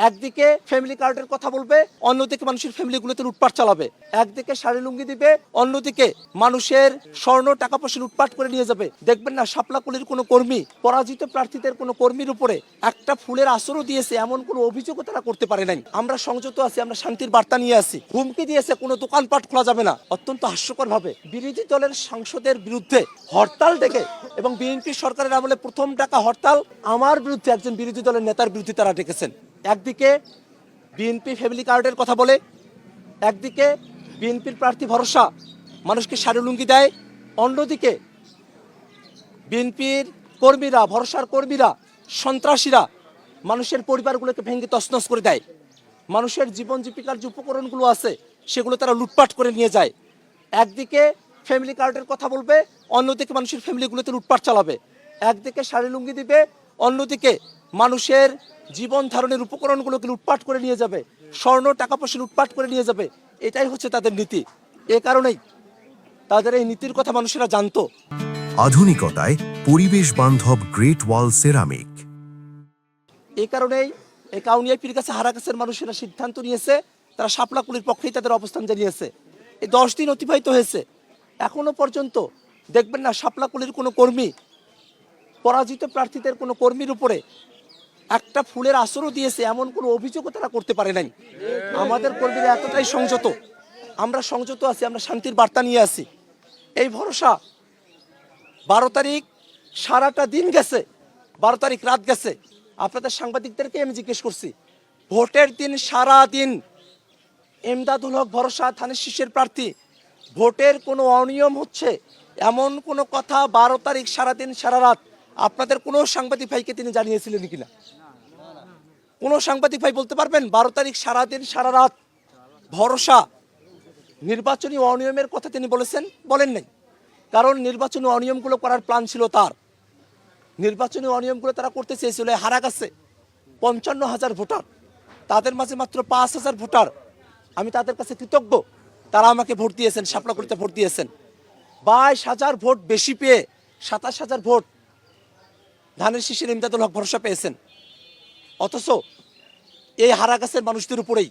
একদিকে ফ্যামিলি কার্ডের কথা বলবে, অন্যদিকে মানুষের ফ্যামিলিগুলোতে লুটপাট চালাবে। একদিকে শাড়ি লুঙ্গি দিবে, অন্যদিকে মানুষের স্বর্ণ টাকা পয়সা লুটপাট করে নিয়ে যাবে। দেখবেন না শাপলাকলির কোনো কর্মী পরাজিত প্রার্থীদের কোনো কর্মীর উপরে একটা ফুলের আসরও দিয়েছে, এমন কোনো অভিযোগও তারা করতে পারে নাই। আমরা সংযত আছি, আমরা শান্তির বার্তা নিয়ে আসি। হুমকি দিয়েছে কোনো দোকানপাট খোলা যাবে না। অত্যন্ত হাস্যকর ভাবে বিরোধী দলের সাংসদের বিরুদ্ধে হরতাল ডেকে, এবং বিএনপি সরকারের আমলে প্রথম ডাকা হরতাল আমার বিরুদ্ধে একজন বিরোধী দলের নেতার বিরুদ্ধে তারা ডেকেছেন। একদিকে বিএনপি ফ্যামিলি কার্ডের কথা বলে, একদিকে বিএনপির প্রার্থী ভরসা মানুষকে শাড়ি লুঙ্গি দেয়, অন্যদিকে বিএনপির কর্মীরা, ভরসার কর্মীরা, সন্ত্রাসীরা মানুষের পরিবারগুলোকে ভেঙে তছনছ করে দেয়। মানুষের জীবন জীবিকার যে উপকরণগুলো আছে সেগুলো তারা লুটপাট করে নিয়ে যায়। একদিকে ফ্যামিলি কার্ডের কথা বলবে, অন্যদিকে মানুষের ফ্যামিলিগুলোতে লুটপাট চালাবে। একদিকে শাড়ি লুঙ্গি দিবে, অন্যদিকে মানুষের জীবন ধারণের উপকরণগুলোকে লুটপাট করে নিয়ে যাবে, স্বর্ণ টাকা পয়সা লুটপাট করে নিয়ে যাবে। এটাই হচ্ছে তাদের নীতি। এ কারণেই তাদের এই নীতির কথা মানুষেরা জানতো। আধুনিকতায় পরিবেশ বান্ধব গ্রেট ওয়াল সেরামিক। এই কারণেই এই কাউনিয়া পীর কাছে হারাকাছের মানুষেরা সিদ্ধান্ত নিয়েছে, তারা শাপলাকলির পক্ষেই তাদের অবস্থান জানিয়েছে। এই 10 দিন অতিবাহিত হয়েছে, এখনো পর্যন্ত দেখবেন না শাপলাকলির কোনো কর্মী পরাজিত প্রার্থীদের কোনো কর্মীর উপরে একটা ফুলের আসরও দিয়েছে, এমন কোনো অভিযোগও তারা করতে পারে নাই। আমাদের কর্মীরা এতটাই সংযত, আমরা সংযত আছি, আমরা শান্তির বার্তা নিয়ে আসি। এই ভরসা 12 তারিখ সারাটা দিন গেছে, 12 তারিখ রাত গেছে। আপনাদের সাংবাদিকদেরকে আমি জিজ্ঞেস করছি, ভোটের দিন সারা দিন এমদাদুল হক ভরসা ধানের শীষের প্রার্থী, ভোটের কোনো অনিয়ম হচ্ছে এমন কোনো কথা 12 তারিখ সারাদিন সারা রাত আপনাদের কোনো সাংবাদিক ভাইকে তিনি জানিয়েছিলেন কিনা? কোনো সাংবাদিক ভাই বলতে পারবেন 12 তারিখ সারাদিন সারা রাত ভরসা নির্বাচনী অনিয়মের কথা তিনি বলেছেন? বলেন নাই। কারণ নির্বাচনী অনিয়মগুলো করার প্ল্যান ছিল তার। নির্বাচনী অনিয়মগুলো তারা করতে চেয়েছিল। হারাগাছে 55,000 ভোটার, তাদের মাঝে মাত্র 5,000 ভোটার। আমি তাদের কাছে কৃতজ্ঞ, তারা আমাকে ভোট দিয়েছেন, শাপলাকলিতে ভোট দিয়েছেন। 22,000 ভোট বেশি পেয়ে 27,000 ভোট ধানের শীষের ইমদাদুল হক ভরসা পেয়েছেন। অথচ এই হারাগাছের মানুষদের উপরেই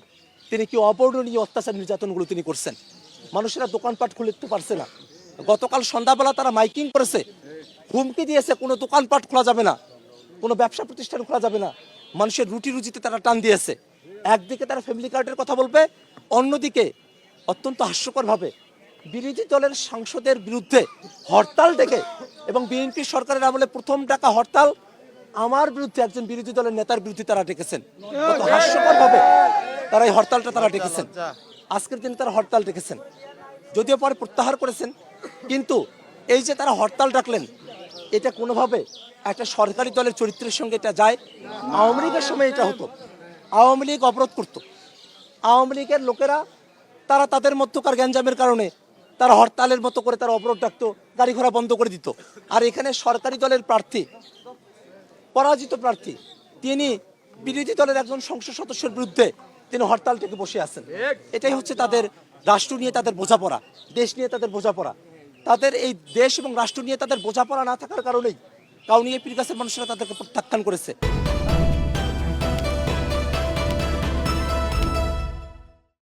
তিনি কি অবর্ণনীয় অত্যাচার নির্যাতনগুলো তিনি করছেন। মানুষেরা দোকানপাট খুলতে পারছে না। গতকাল সন্ধ্যাবেলা তারা মাইকিং করেছে, হুমকি দিয়েছে কোনো দোকানপাট খোলা যাবে না, কোনো ব্যবসা প্রতিষ্ঠান খোলা যাবে না। মানুষের রুটি রুজিতে তারা টান দিয়েছে। একদিকে তারা ফ্যামিলি কার্ডের কথা বলবে, অন্যদিকে অত্যন্ত হাস্যকরভাবে বিরোধী দলের সাংসদের বিরুদ্ধে হরতাল ডেকে, এবং বিএনপি সরকারের আমলে প্রথম ডাকা হরতাল আমার বিরুদ্ধে একজন বিরোধী দলের নেতার বিরুদ্ধে তারা ডেকেছেন। কত হাস্যকরভাবে তারা এই হরতালটা তারা ডেকেছেন। আজকের দিনে তারা হরতাল ডেকেছেন, যদিও পরে প্রত্যাহার করেছেন। কিন্তু এই যে তারা হরতাল ডাকলেন, এটা কোনোভাবে একটা সরকারি দলের চরিত্রের সঙ্গে এটা যায়? আওয়ামী লীগের সময় এটা হতো, আওয়ামী লীগ অবরোধ করত, আওয়ামী লীগের লোকেরা তারা তাদের মধ্যকার গ্যাঞ্জামের কারণে তারা হরতালের মতো করে তারা অবরোধ ডাকতো, গাড়ি ঘোড়া বন্ধ করে দিত। আর এখানে সরকারি দলের প্রার্থী, পরাজিত প্রার্থী, তিনি বিরোধী দলের একজন সংসদ সদস্যের বিরুদ্ধে তিনি হরতাল থেকে বসে আছেন। এটাই হচ্ছে তাদের রাষ্ট্র নিয়ে তাদের বোঝাপড়া, দেশ নিয়ে তাদের বোঝাপড়া। তাদের এই দেশ এবং রাষ্ট্র নিয়ে তাদের বোঝাপড়া না থাকার কারণেই কাউনিয়া পীর গাছের মানুষেরা তাদেরকে প্রত্যাখ্যান করেছে।